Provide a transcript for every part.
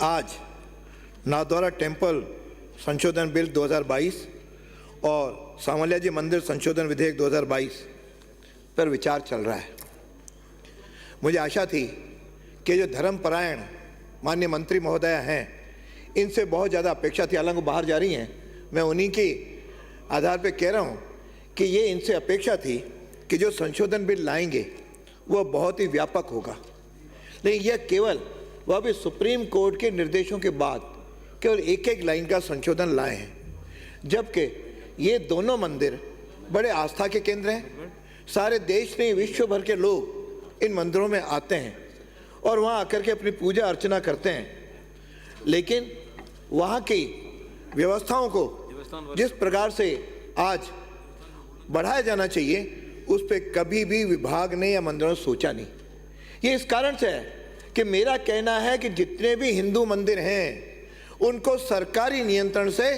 आज नाथद्वारा टेम्पल संशोधन बिल 2022 और सांवलिया जी मंदिर संशोधन विधेयक 2022 पर विचार चल रहा है। मुझे आशा थी कि जो धर्मपरायण माननीय मंत्री महोदया हैं, इनसे बहुत ज़्यादा अपेक्षा थी। हालांकि बाहर जा रही हैं, मैं उन्हीं के आधार पर कह रहा हूँ कि ये इनसे अपेक्षा थी कि जो संशोधन बिल लाएंगे वह बहुत ही व्यापक होगा। लेकिन यह केवल वह भी सुप्रीम कोर्ट के निर्देशों के बाद केवल एक एक लाइन का संशोधन लाए हैं, जबकि ये दोनों मंदिर बड़े आस्था के केंद्र हैं। सारे देश में विश्व भर के लोग इन मंदिरों में आते हैं और वहाँ आकर के अपनी पूजा अर्चना करते हैं। लेकिन वहाँ की व्यवस्थाओं को जिस प्रकार से आज बढ़ाया जाना चाहिए, उस पर कभी भी विभाग ने या मंदिरों ने सोचा नहीं। ये इस कारण से है कि मेरा कहना है कि जितने भी हिंदू मंदिर हैं उनको सरकारी नियंत्रण से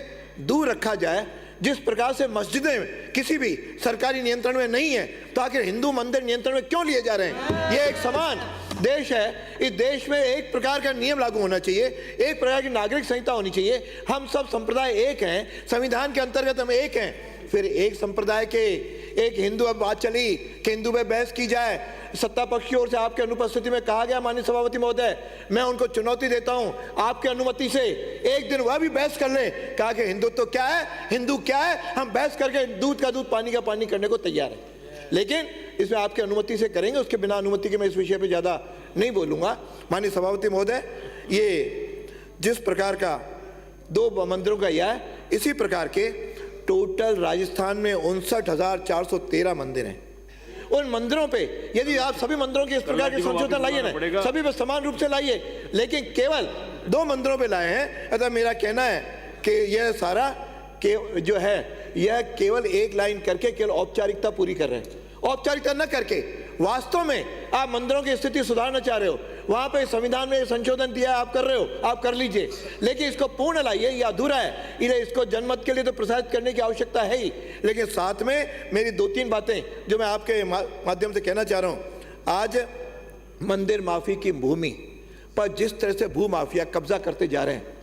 दूर रखा जाए। जिस प्रकार से मस्जिदें किसी भी सरकारी नियंत्रण में नहीं है, तो आखिर हिंदू मंदिर नियंत्रण में क्यों लिए जा रहे हैं? ये एक समान देश है। इस देश में एक प्रकार का नियम लागू होना चाहिए, एक प्रकार की नागरिक संहिता होनी चाहिए। हम सब संप्रदाय एक हैं, संविधान के अंतर्गत हम एक हैं। फिर एक संप्रदाय के एक हिंदू, अब बात चली कि हिंदू में बहस की जाए, सत्ता पक्ष की ओर से आपके अनुपस्थिति में कहा गया माननीय सभापति महोदय, मैं उनको चुनौती देता हूं आपके अनुमति से एक दिन वह भी बहस कर ले। कहा कि हिंदुत्व तो क्या है, हिंदू क्या है, हम बहस करके दूध का दूध पानी का पानी करने को तैयार है। लेकिन इसमें आपकी अनुमति से करेंगे, उसके बिना अनुमति के मैं इस विषय पर ज़्यादा नहीं बोलूँगा। माननीय सभापति महोदय, ये जिस प्रकार का दो मंदिरों का यह है, इसी प्रकार के टोटल राजस्थान में 59,413 मंदिर हैं। उन मंदिरों पे यदि आप सभी मंदिरों के इस प्रकार के संशोधन लाइए ना, सभी पे समान रूप से लाइए, लेकिन केवल 2 मंदिरों पे लाए हैं। अतः मेरा कहना है कि यह सारा के जो है यह केवल एक लाइन करके केवल औपचारिकता पूरी कर रहे हैं। औपचारिकता न करके वास्तव में आप मंदिरों की स्थिति सुधारना चाह रहे हो, वहां पे संविधान में संशोधन दिया है, आप कर रहे हो, आप कर लीजिए, लेकिन इसको पूर्ण लाइए। ये अधूरा है, इसलिए इसको जनमत के लिए तो प्रसारित करने की आवश्यकता है ही। लेकिन साथ में मेरी 2-3 बातें जो मैं आपके माध्यम से कहना चाह रहा हूं। आज मंदिर माफी की भूमि पर जिस तरह से भू माफिया कब्जा करते जा रहे हैं,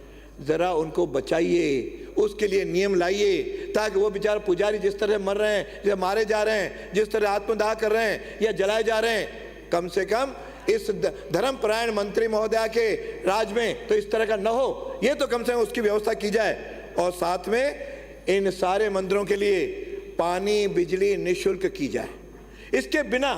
जरा उनको बचाइए, उसके लिए नियम लाइए, ताकि वो बेचारे पुजारी जिस तरह मर रहे हैं, जिस मारे जा रहे हैं, जिस तरह आत्मदाह कर रहे हैं या जलाए जा रहे हैं, कम से कम इस धर्मपरायण मंत्री महोदया के राज में तो इस तरह का न हो। ये तो कम से कम उसकी व्यवस्था की जाए। और साथ में इन सारे मंदिरों के लिए पानी बिजली निःशुल्क की जाए। इसके बिना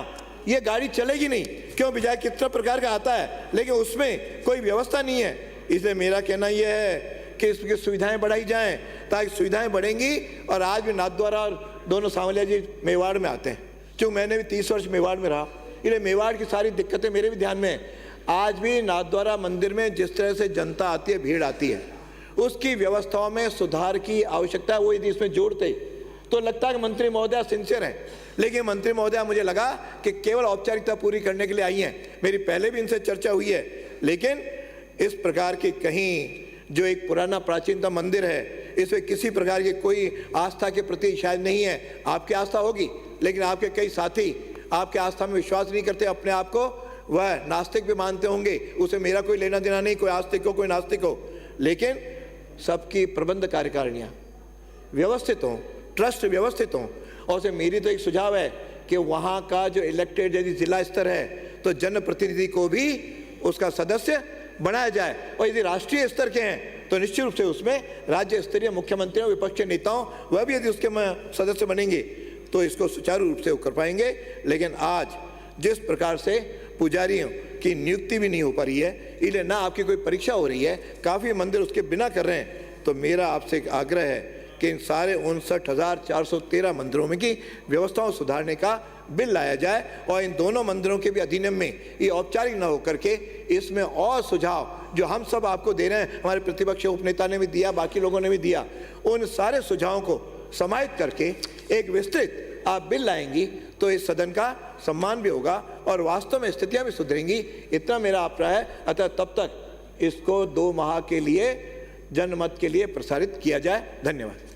ये गाड़ी चलेगी नहीं। क्यों? बिजाय कितना प्रकार का आता है, लेकिन उसमें कोई व्यवस्था नहीं है। इसलिए मेरा कहना यह है कि इसकी सुविधाएं बढ़ाई जाएं, ताकि सुविधाएं बढ़ेंगी। और आज भी नाथद्वारा और दोनों सांवलिया जी मेवाड़ में आते हैं। क्योंकि मैंने भी 30 वर्ष मेवाड़ में रहा, इसलिए मेवाड़ की सारी दिक्कतें मेरे भी ध्यान में है। आज भी नाथद्वारा मंदिर में जिस तरह से जनता आती है, भीड़ आती है, उसकी व्यवस्थाओं में सुधार की आवश्यकता है। वो यदि इसमें जोड़ते तो लगता है कि मंत्री महोदया सिंसियर हैं। लेकिन मंत्री महोदया मुझे लगा कि केवल औपचारिकता पूरी करने के लिए आई हैं। मेरी पहले भी इनसे चर्चा हुई है, लेकिन इस प्रकार की कहीं जो एक पुराना प्राचीनतम मंदिर है, इसमें किसी प्रकार की कोई आस्था के प्रति शायद नहीं है। आपकी आस्था होगी, लेकिन आपके कई साथी आपके आस्था में विश्वास नहीं करते, अपने आप को वह नास्तिक भी मानते होंगे। उसे मेरा कोई लेना देना नहीं, कोई आस्तिक हो कोई नास्तिक हो। लेकिन सबकी प्रबंध कार्यकारिणियाँ व्यवस्थित हों, ट्रस्ट व्यवस्थित हों। और से मेरी तो एक सुझाव है कि वहाँ का जो इलेक्टेड यदि जिला स्तर है, तो जनप्रतिनिधि को भी उसका सदस्य बनाया जाए। और यदि राष्ट्रीय स्तर के हैं तो निश्चित रूप से उसमें राज्य स्तरीय मुख्यमंत्रियों, विपक्ष के नेताओं, वह भी यदि उसके सदस्य बनेंगे तो इसको सुचारू रूप से वो कर पाएंगे। लेकिन आज जिस प्रकार से पुजारियों की नियुक्ति भी नहीं हो पा रही है, इसलिए ना आपकी कोई परीक्षा हो रही है, काफ़ी मंदिर उसके बिना कर रहे हैं, तो मेरा आपसे एक आग्रह है कि इन सारे 59,413 मंदिरों में की व्यवस्थाओं सुधारने का बिल लाया जाए। और इन दोनों मंदिरों के भी अधिनियम में ये औपचारिक न होकर के इसमें और सुझाव जो हम सब आपको दे रहे हैं, हमारे प्रतिपक्ष उपनेता ने भी दिया, बाकी लोगों ने भी दिया, उन सारे सुझावों को समाहित करके एक विस्तृत आप बिल लाएंगी तो इस सदन का सम्मान भी होगा और वास्तव में स्थितियां भी सुधरेंगी। इतना मेरा अभिप्राय है। अतः तब तक इसको 2 माह के लिए जनमत के लिए प्रसारित किया जाए। धन्यवाद।